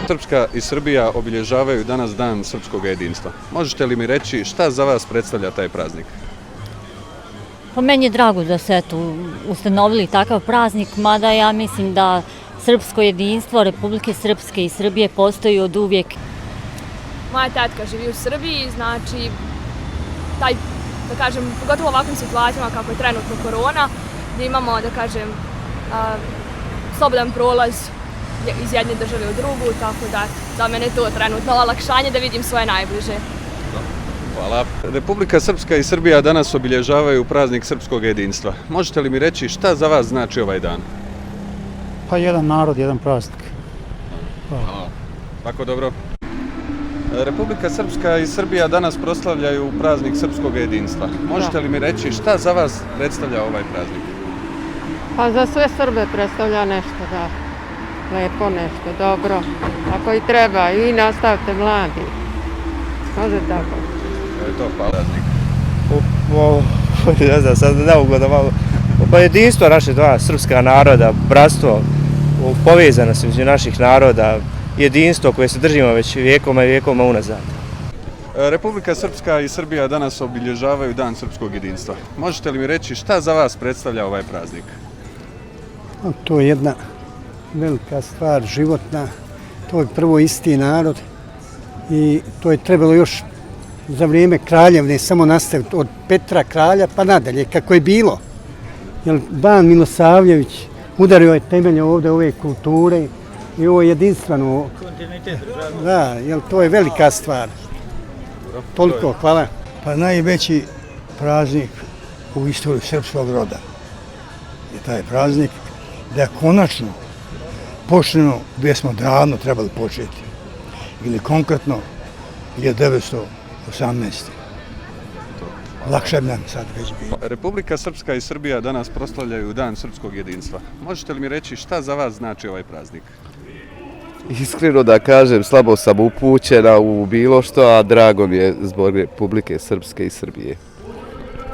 Srpska i Srbija obilježavaju danas Dan srpskog jedinstva. Možete li mi reći šta za vas predstavlja taj praznik? Pa meni je drago da se ustanovili takav praznik, mada ja mislim da srpsko jedinstvo Republike Srpske i Srbije postoji od uvijek. Moja tetka živi u Srbiji, znači taj, da kažem, pogotovo u ovakvim situacijama kako je trenutno korona, gdje imamo, da kažem, slobodan prolaz iz jedne države u drugu, tako da za mene je to trenutno olakšanje da vidim svoje najbliže. Hvala. Republika Srpska i Srbija danas obilježavaju praznik srpskog jedinstva. Možete li mi reći šta za vas znači ovaj dan? Pa jedan narod, jedan praznik. Hvala. Tako dobro. Republika Srpska i Srbija danas proslavljaju praznik srpskog jedinstva. Možete li mi reći šta za vas predstavlja ovaj praznik? Pa za sve Srbe predstavlja nešto, da. Lepo nešto, dobro. Ako i treba, i nastavite mladi. Može tako. To je to, hvala. Praznik. Ne znam, sad ne mogu da malo. Pa jedinstvo naše dva srpska naroda, bratstvo, povezanost između naših naroda, jedinstvo koje se držimo već vijekoma i vijekoma unazad. Republika Srpska i Srbija danas obilježavaju Dan srpskog jedinstva. Možete li mi reći šta za vas predstavlja ovaj praznik? To je jedna velika stvar, životna. To je prvo isti narod i to je trebalo još za vrijeme kraljevne samo nastaviti od Petra kralja pa nadalje, kako je bilo. Jer Ban Milosavljević udario je temelje ovdje ove kulture i ovo je jedinstveno. Da, jer to je velika stvar. Toliko, hvala. Pa najveći praznik u istoriji srpskog roda je taj praznik da konačno počnemo gdje smo davno trebali početi. Ili konkretno 1918. Lakše bi nam sad već bilo. Republika Srpska i Srbija danas proslavljaju Dan srpskog jedinstva. Možete li mi reći šta za vas znači ovaj praznik? Iskreno da kažem, slabo sam upućena u bilo što, a drago mi je zbog Republike Srpske i Srbije.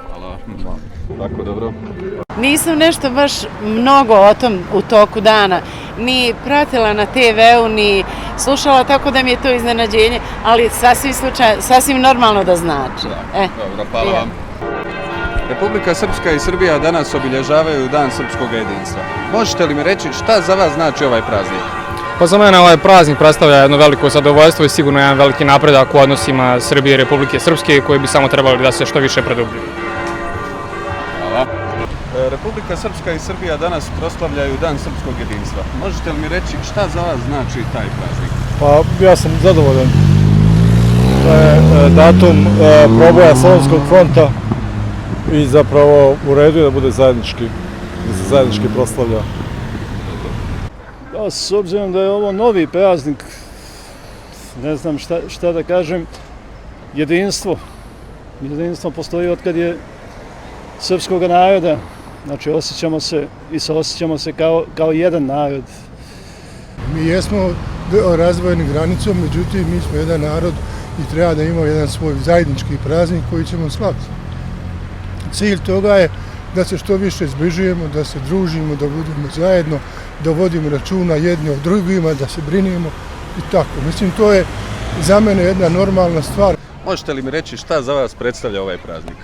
Hvala. Tako, dobro. Nisam nešto baš mnogo o tom u toku dana, ni pratila na TV-u, ni slušala, tako da mi je to iznenađenje, ali sasvim normalno da znači. Dobro, hvala vam. Republika Srpska i Srbija danas obilježavaju Dan srpskog jedinstva. Možete li mi reći šta za vas znači ovaj praznik? Pa za mene ovaj praznik predstavlja jedno veliko zadovoljstvo i sigurno jedan veliki napredak u odnosima Srbije i Republike Srpske koji bi samo trebali da se što više produbljuju. Hvala. Republika Srpska i Srbija danas proslavljaju Dan srpskog jedinstva. Možete li mi reći šta za vas znači taj praznik? Pa ja sam zadovoljan. To je datum proboja Solunskog fronta i zapravo u redu je da bude zajednički, da se zajednički proslavlja. S obzirom da je ovo novi praznik, ne znam šta da kažem, jedinstvo postoji od kad je srpskog naroda, znači osjećamo se kao jedan narod. Mi jesmo razdvojeni granicom, međutim mi smo jedan narod i treba da imamo jedan svoj zajednički praznik koji ćemo slaviti. Cilj toga je da se što više zbližujemo, da se družimo, da budemo zajedno, da vodimo računa jedni o drugima, da se brinemo i tako. Mislim, to je za mene jedna normalna stvar. Možete li mi reći šta za vas predstavlja ovaj praznik?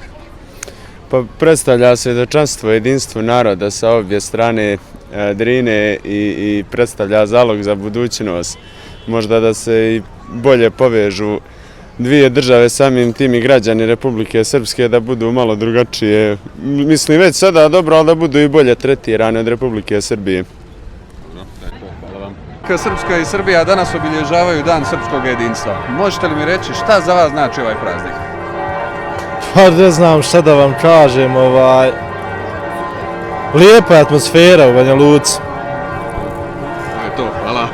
Pa predstavlja se svjedočanstvo jedinstvo naroda sa obje strane Drine i predstavlja zalog za budućnost. Možda da se i bolje povežu dvije države, samim tim i građani Republike Srpske da budu malo drugačije. Mislim već sada dobro, ali da budu i bolje tretirane od Republike Srbije. Hvala vam. Republika Srpska i Srbija danas obilježavaju Dan srpskog jedinstva. Možete li mi reći šta za vas znači ovaj praznik? Pa ne znam šta da vam kažem, lijepa atmosfera u Banja Luci. To je to, hvala.